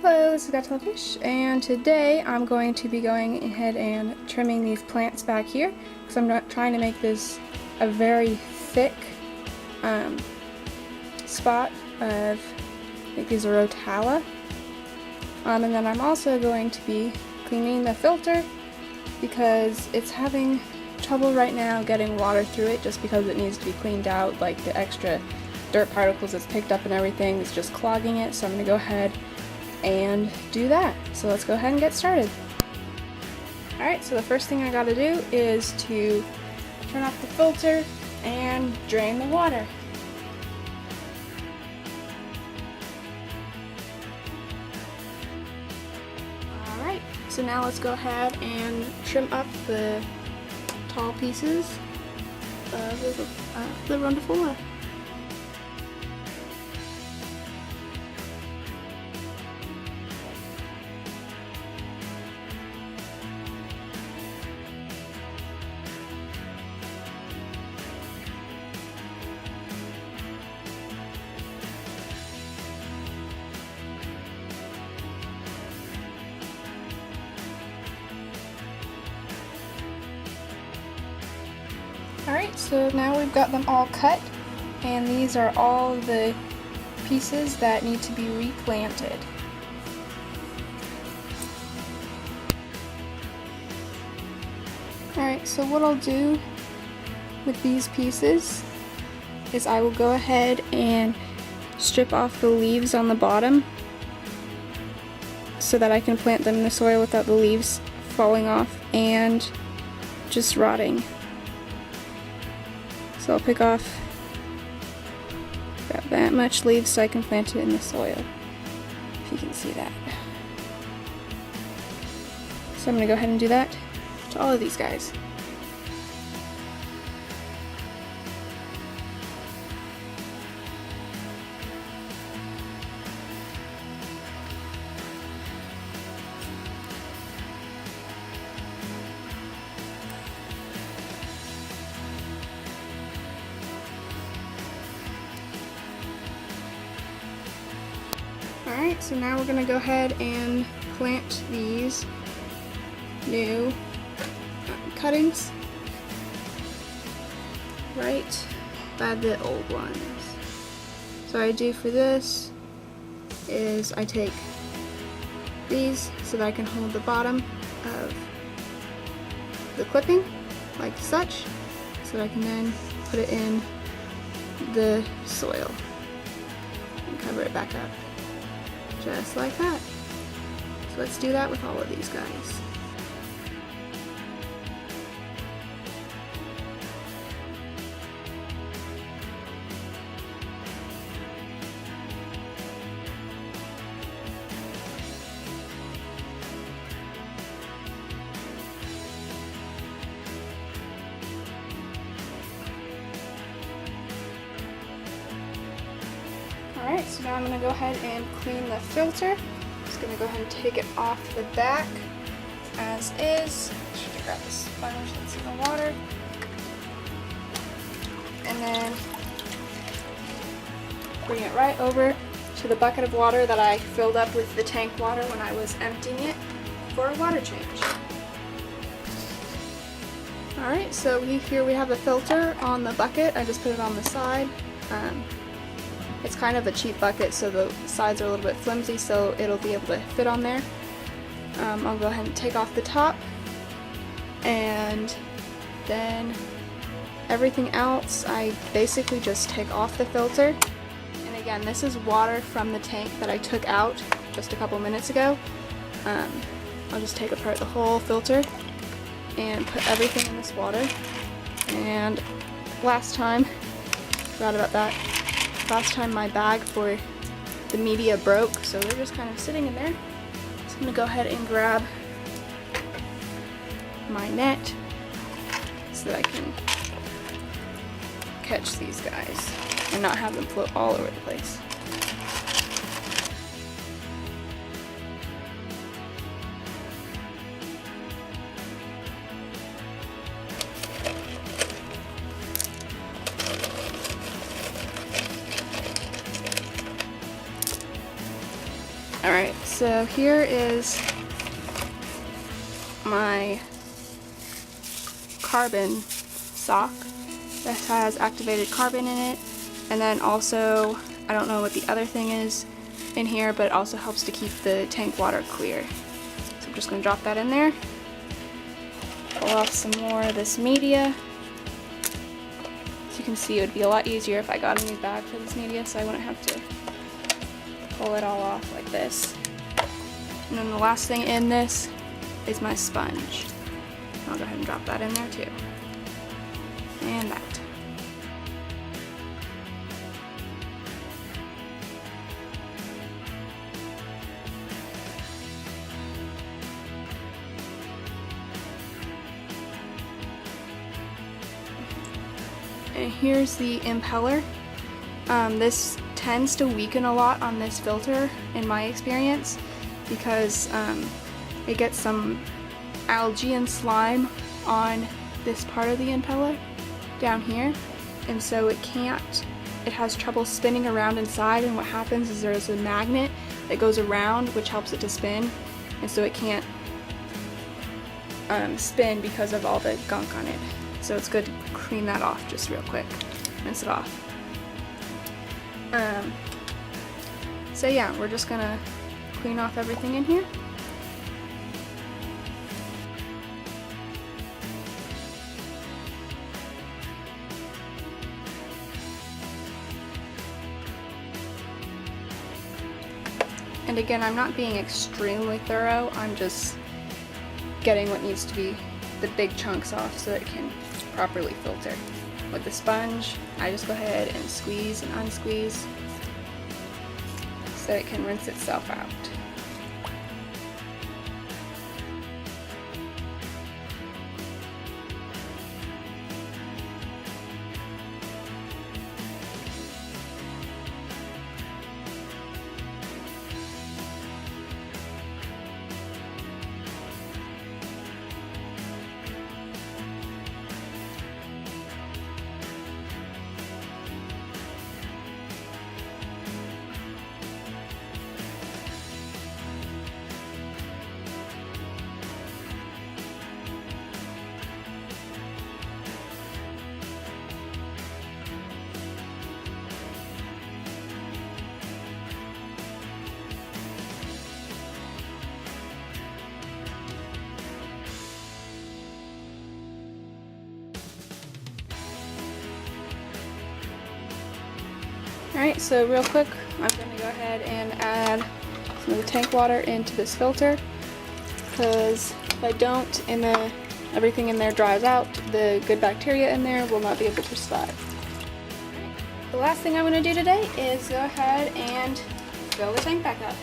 Hello, this is Got and today I'm going to be going ahead and trimming these plants back here because I'm not trying to make this a very thick spot of, I think these are Rotala. And then I'm also going to be cleaning the filter because it's having trouble right now getting water through it just because it needs to be cleaned out, like the extra dirt particles it's picked up and everything is just clogging it, so I'm going to go ahead and do that. So let's go ahead and get started. Alright, so the first thing I gotta do is to turn off the filter and drain the water. Alright, so now let's go ahead and trim up the tall pieces of the Rondifolia. Alright, so now we've got them all cut, and these are all the pieces that need to be replanted. Alright, so what I'll do with these pieces is I will go ahead and strip off the leaves on the bottom so that I can plant them in the soil without the leaves falling off and just rotting. So I'll pick off about that much leaves so I can plant it in the soil, if you can see that. So I'm going to go ahead and do that to all of these guys. Alright, so now we're going to go ahead and plant these new cuttings right by the old ones. So what I do for this is I take these so that I can hold the bottom of the clipping like such, so that I can then put it in the soil and cover it back up. Just like that. So let's do that with all of these guys. Alright, so now I'm going to go ahead and clean the filter. Just going to go ahead and take it off the back as is. Should grab the sponge that's in the water. And then bring it right over to the bucket of water that I filled up with the tank water when I was emptying it for a water change. Alright, so here we have the filter on the bucket. I just put it on the side. It's kind of a cheap bucket, so the sides are a little bit flimsy, so it'll be able to fit on there. I'll go ahead and take off the top, and then everything else I basically just take off the filter. And again, this is water from the tank that I took out just a couple minutes ago. I'll just take apart the whole filter and put everything in this water. And last time, forgot about that. Last time my bag for the media broke, so they're just kind of sitting in there. So I'm going to go ahead and grab my net so that I can catch these guys and not have them float all over the place. Alright, so here is my carbon sock that has activated carbon in it, and then also, I don't know what the other thing is in here, but it also helps to keep the tank water clear. So I'm just going to drop that in there. Pull off some more of this media. As you can see, it would be a lot easier if I got a new bag for this media, so I wouldn't have to pull it all off like this. And then the last thing in this is my sponge. I'll go ahead and drop that in there too. And that. And here's the impeller. This tends to weaken a lot on this filter in my experience because it gets some algae and slime on this part of the impeller down here, and so it has trouble spinning around inside, and what happens is there's a magnet that goes around which helps it to spin, and so it can't spin because of all the gunk on it. So it's good to clean that off just real quick, rinse it off. So yeah, we're just gonna clean off everything in here. And again, I'm not being extremely thorough, I'm just getting what needs to be the big chunks off so that it can properly filter. With the sponge, I just go ahead and squeeze and unsqueeze so it can rinse itself out. Alright, so real quick, I'm going to go ahead and add some of the tank water into this filter, because if I don't and everything in there dries out, the good bacteria in there will not be able to survive. The last thing I'm going to do today is go ahead and fill the tank back up.